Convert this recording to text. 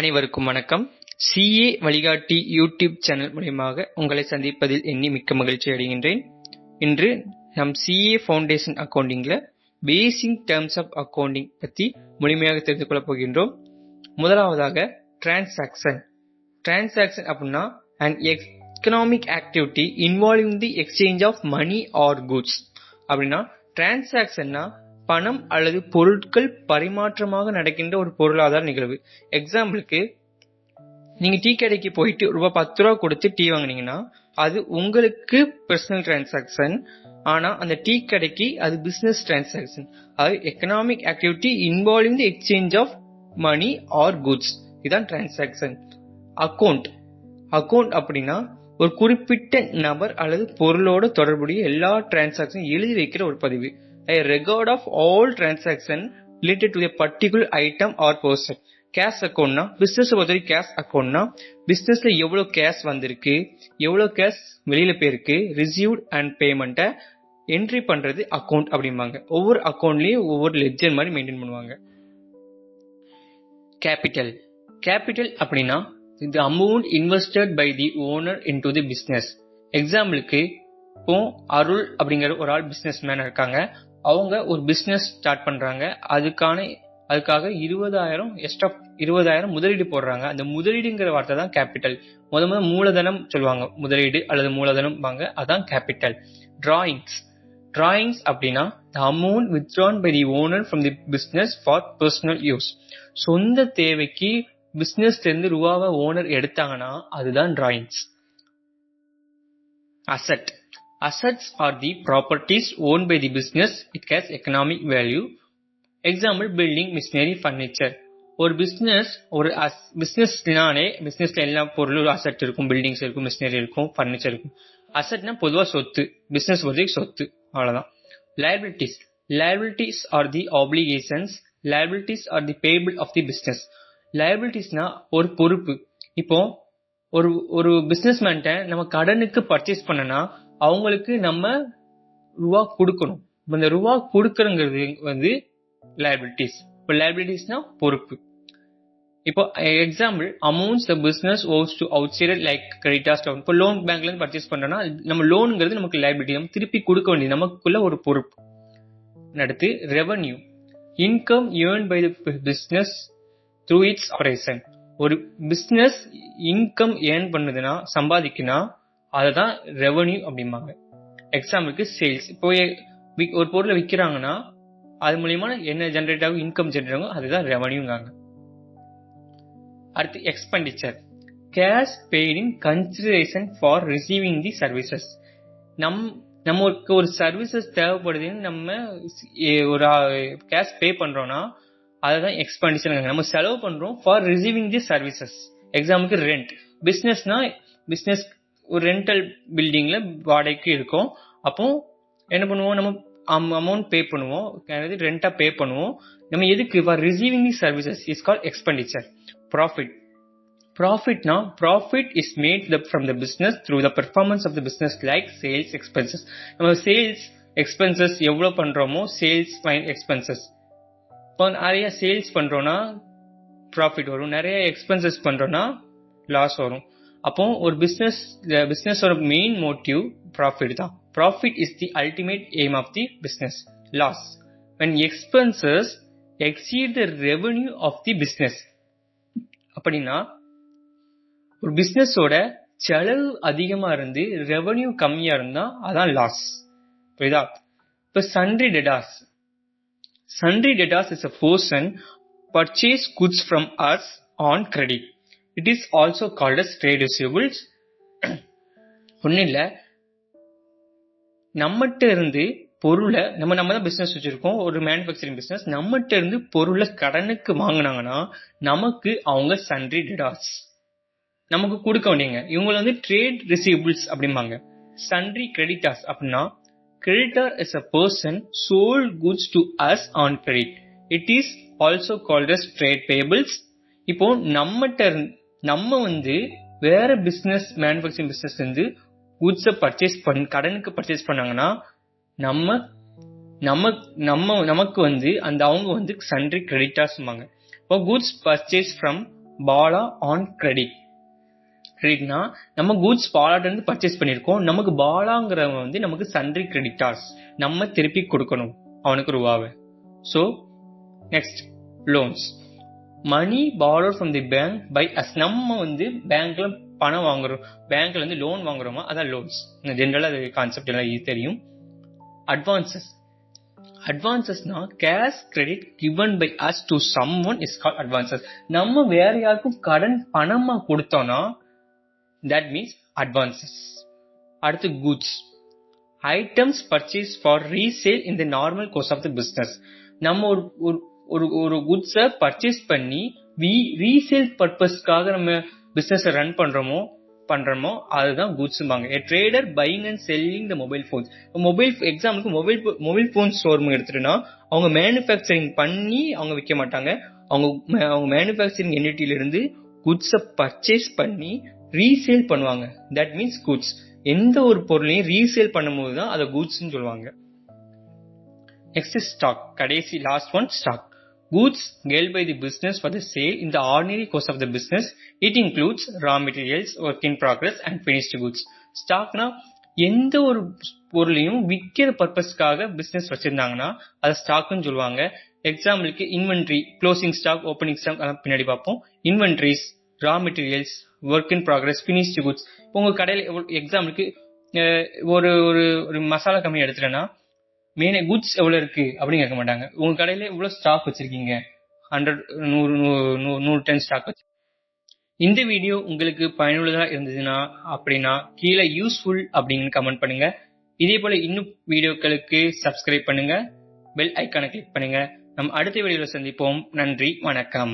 அனைவருக்கும் வணக்கம். CA வழிகாட்டி யூடியூப் சேனல் மூலமாக உங்களை சந்திப்பதில் எண்ணி மிக்க மகிழ்ச்சி அடைகின்றேன். இன்று நம் CA ஃபவுண்டேஷன் அக்கவுண்டிங்ல பேசிக் டேர்ம்ஸ் ஆஃப் அக்கவுண்டிங் பற்றி முழுமையாக தெரிந்து கொள்ள போகின்றோம். முதலாவதாக டிரான்சாக்சன். டிரான்சாக்சன் அப்படின்னா an economic activity involving the exchange of money or goods. அப்படின்னா டிரான்சாக்சன்னா பணம் அல்லது பொருட்கள் பரிமாற்றமாக நடக்கின்ற ஒரு பொருளாதார நிகழ்வு. எக்ஸாம்பிளுக்கு நீங்க டீ கடைக்கு போயிட்டு ரூபாய் 10 ரூபா கொடுத்து டீ வாங்கினீங்கன்னா அது உங்களுக்கு பர்சனல் டிரான்சாக்சன். ஆனா அந்த டீ கடைக்கு அது பிசினஸ் டிரான்சாக்சன். அது economic activity involving the exchange of money or goods. இதுதான் டிரான்சாக்சன். அக்கவுண்ட். அக்கவுண்ட் அப்படின்னா ஒரு குறிப்பிட்ட நபர் அல்லது பொருளோட தொடர்புடைய எல்லா டிரான்சாக்சன் எழுதி வைக்கிற ஒரு பதிவு. A record of all transaction related to a particular item or person. Cash அக்கௌண்ட்னா பிசினஸ் பொறுத்தவரை கேஷ் அக்கௌண்ட்னா பிசினஸ்ல எவ்வளவு கேஷ் வந்திருக்கு, எவ்வளவு கேஷ் வெளியில போயிருக்கு, ரிசீவ்ட் அண்ட் பேமெண்ட்டை என்ட்ரி பண்றது அக்கௌண்ட் அப்படிம்பாங்க. ஒவ்வொரு அக்கௌண்ட்லயும் ஒவ்வொரு லெட்ஜர் மாதிரி மெயின்டைன் பண்ணுவாங்க. கேபிட்டல். கேபிட்டல் அப்படின்னா the amount invested by the owner into the business. எக்ஸாம்பிளுக்கு இப்போ அருள் அப்படிங்கிற ஒரு ஆள் பிசினஸ் மேன் இருக்காங்க. அவங்க ஒரு பிசினஸ் ஸ்டார்ட் பண்றாங்க. அதுக்காக 20,000 முதலீடு போடுறாங்க. அந்த முதலீடுங்கிற வார்த்தை தான் கேபிட்டல். முதல்ல மூலதனம் சொல்லுவாங்க, முதலீடு அல்லது மூலதனம் வாங்க, அதான் கேபிட்டல். டிராயிங்ஸ். டிராயிங்ஸ் அப்படின்னா the amount withdrawn by the owner from the business for personal use. சொந்த தேவைக்கு பிசினஸ்ல இருந்து ரூபாவை ஓனர் எடுத்தாங்கன்னா அதுதான் drawings. Asset. Assets are the properties owned by the business. It has economic value. Example, building, machinery, furniture. ஒரு பிசினஸ்னாலே பிசினஸ்ல எல்லா பொருளும் அசெட் இருக்கும், பில்டிங்ஸ் இருக்கும், மிஷினரி இருக்கும், ஃபர்னிச்சர் இருக்கும். அசெட்னா பொதுவா சொத்து, பிசினஸ் பொறுத்தவரைக்கும் சொத்து, அவ்வளவுதான். liabilities. liabilities are the obligations. liabilities are the payable of the business. liabilitiesனா ஒரு பொறுப்பு. இப்போ ஒரு பிசினஸ்மேன்ட்ட நம்ம கடனுக்கு பர்ச்சேஸ் பண்ணனா அவங்களுக்கு நம்ம ரூபா கொடுக்கணும். இந்த ரூபா கொடுக்கறங்கிறது வந்து liabilities. இப்போ liabilitiesனா பொறுப்பு. இப்போ example, amounts the business owes to outsider like creditors. இப்போ லோன் பேங்க்ல இருந்து பர்ச்சேஸ் பண்றோம்னா நம்ம லோனுங்கிறது நமக்கு liability, நம்ம திருப்பி கொடுக்க வேண்டியது நமக்குள்ள ஒரு பொறுப்பு. அடுத்து revenue. Income earned by the business through its operation. ஒரு பிசினஸ் இன்கம் ஏர்ன் பண்ணுதுன்னா சம்பாதிக்குன்னா அதுதான் ரெவென்யூ அப்படிம்பாங்க. எக்ஸாம்பிளுக்கு சேல்ஸ். இப்போ ஒரு பொருளை விற்கிறாங்கன்னா அது மூலியமா என்ன ஜெனரேட் ஆகும், இன்கம் ஜெனரேட் ஆகும், அதுதான் ரெவென்யூங்காங்க. அடுத்து expenditure. Cash paid in consideration for receiving the services. நமக்கு ஒரு சர்வீசஸ் தேவைப்படுதுன்னு நம்ம ஒரு கேஷ் பே பண்றோம்னா அதுதான் எக்ஸ்பெண்டிச்சர். நம்ம செலவு பண்றோம் ஃபார் ரிசீவிங் தி சர்வீசஸ். எக்ஸாம்பிளுக்கு ரெண்ட். பிசினஸ்னா பிசினஸ் ஒரு ரெண்டல் பில்டிங்ல வாடகைக்கு இருக்கும். அப்போ என்ன பண்ணுவோம், நம்ம அமௌண்ட் பே பண்ணுவோம், ரெண்டா பே பண்ணுவோம். நம்ம எதுக்கு, for receiving the services is called expenditure. Profit. ப்ராஃபிட்னா profit is made from the business through the performance of the business like sales expenses. நம்ம சேல்ஸ் எக்ஸ்பென்சஸ் எவ்வளவு பண்றோமோ சேல்ஸ் எக்ஸ்பென்சஸ். இப்போ நிறைய சேல்ஸ் பண்றோம்னா ப்ராஃபிட் வரும், நிறைய எக்ஸ்பென்சஸ் பண்றோம்னா லாஸ் வரும். அப்போ ஒரு பிசினஸோட மெயின் மோட்டிவ் ப்ராஃபிட் தான். Profit is the ultimate aim of the business. Loss when expenses exceed the revenue of the business. அப்படின்னா ஒரு பிசினஸோட செலவு அதிகமா இருந்து ரெவென்யூ கம்மியா இருந்தா அதான் லாஸ். புரியுதா? இப்ப sundry debtors. Sundry debtors is a person purchase goods from us on credit. It is also called as trade receivables. ஒன்னும் இல்ல, நம்மகிட்ட இருந்து பொருளை நம்ம தான் பிசினஸ் வச்சிருக்கோம், ஒரு மேனுஃபேக்சரிங் பிசினஸ். நம்மகிட்ட இருந்து பொருளை கடனுக்கு வாங்கினாங்கன்னா நமக்கு அவங்க சன்ட்ரி டெட்டார்ஸ், நமக்கு கொடுக்க வேண்டியங்க. இவங்க வந்து ட்ரேட் ரிசீவபிள்ஸ் அப்படிம்பாங்க. சன்ட்ரி கிரெடிட்டார்ஸ் அப்படின்னா creditor is a person sold goods to us on credit. It is also called as trade payables. இப்போ நம்ம வந்து வேற பிசினஸ் மேனுஃபேக்சரிங் பிசினஸ் வந்து goods பர்ச்சேஸ் கடனுக்கு பர்ச்சேஸ் பண்ணாங்கன்னா நமக்கு வந்து அவங்க வந்து சன்ட்ரி கிரெடிட்டார்ஸ். இப்போ goods purchased from Bala on credit. கிரெடிட்னா நம்ம கூட்ஸ் பாலாட்ட இருந்து பர்ச்சேஸ் பண்ணிருக்கோம், நமக்கு பாலாங்கிறவங்க வந்து நமக்கு சன்ட்ரி கிரெடிட்டார்ஸ், நம்ம திருப்பி கொடுக்கணும் அவனுக்கு ரூபாவை. So next loans, money borrowed from the bank by us. நம்ம வந்து பேங்க்ல பணம் வாங்குறோம், பேங்க்ல இருந்து லோன் வாங்குறோமா, அதான் லோன்ஸ். ஜென்ரலா அது கான்செப்ட் எல்லாம் இது தெரியும். அட்வான்சஸ், அட்வான்சஸ்னா cash credit given by us to someone is called advances. நம்ம வேற யாருக்கும் கடன் பணமா கொடுத்தோம்னா that means advances. அடுத்து goods, items purchased for resale in the normal course of the business. நம்ம ஒரு குட்ஸை பர்ச்சேஸ் பண்ணி ரீசேல் பர்பஸ்க்காக நம்ம பிசினஸ் ரன் பண்றோமோ அதுதான் குட்ஸ்பாங்க. A trader buying and selling the mobile phones. எக்ஸாம்பிளுக்கு மொபைல் போன் ஷோரூம் எடுத்துட்டுனா அவங்க மேனுஃபேக்சரிங் பண்ணி அவங்க விற்க மாட்டாங்க, அவங்க மேனுஃபேக்சரிங் என்டிட்டில இருந்து குட்ஸை பர்ச்சேஸ் பண்ணி ரீசேல் பண்ணுவாங்க. That means goods. எந்த ஒரு பொருளையும் ரீசேல் பண்ணும்போது தான் அதை குட்ஸ்ன்னு சொல்லுவாங்க. நெக்ஸ்ட் ஸ்டாக், கடைசி last one stock. Goods held by the business for the sale in the ordinary course of the business. It includes raw materials, work in progress and finished goods. ஸ்டாக்னா எந்த ஒரு பொருளையும் விற்கிற பர்பஸ்க்காக பிசினஸ் வச்சிருந்தாங்கன்னா அதை ஸ்டாக்னு சொல்லுவாங்க. எக்ஸாம்பிளுக்கு inventory, closing stock, opening stock அதெல்லாம் பின்னாடி பார்ப்போம். Inventories, raw materials, work in progress, finished goods. உங்க கடையில் எக்ஸாம்பிளுக்கு ஒரு மசாலா கம்பெனி எடுத்துட்டேன்னா மெயின் குட்ஸ் எவ்வளவு இருக்கு அப்படின்னு கேட்க மாட்டாங்க, உங்க கடையில எவ்வளவு ஸ்டாக் வச்சிருக்கீங்க, 100 டன் ஸ்டாக் வச்சு. இந்த வீடியோ உங்களுக்கு பயனுள்ளதா இருந்ததுன்னா அப்படின்னா கீழே யூஸ்ஃபுல் அப்படின்னு கமெண்ட் பண்ணுங்க. இதே போல இன்னும் வீடியோக்களுக்கு சப்ஸ்கிரைப் பண்ணுங்க, பெல் ஐக்கானை கிளிக் பண்ணுங்க. நம்ம அடுத்த வீடியோல சந்திப்போம். நன்றி, வணக்கம்.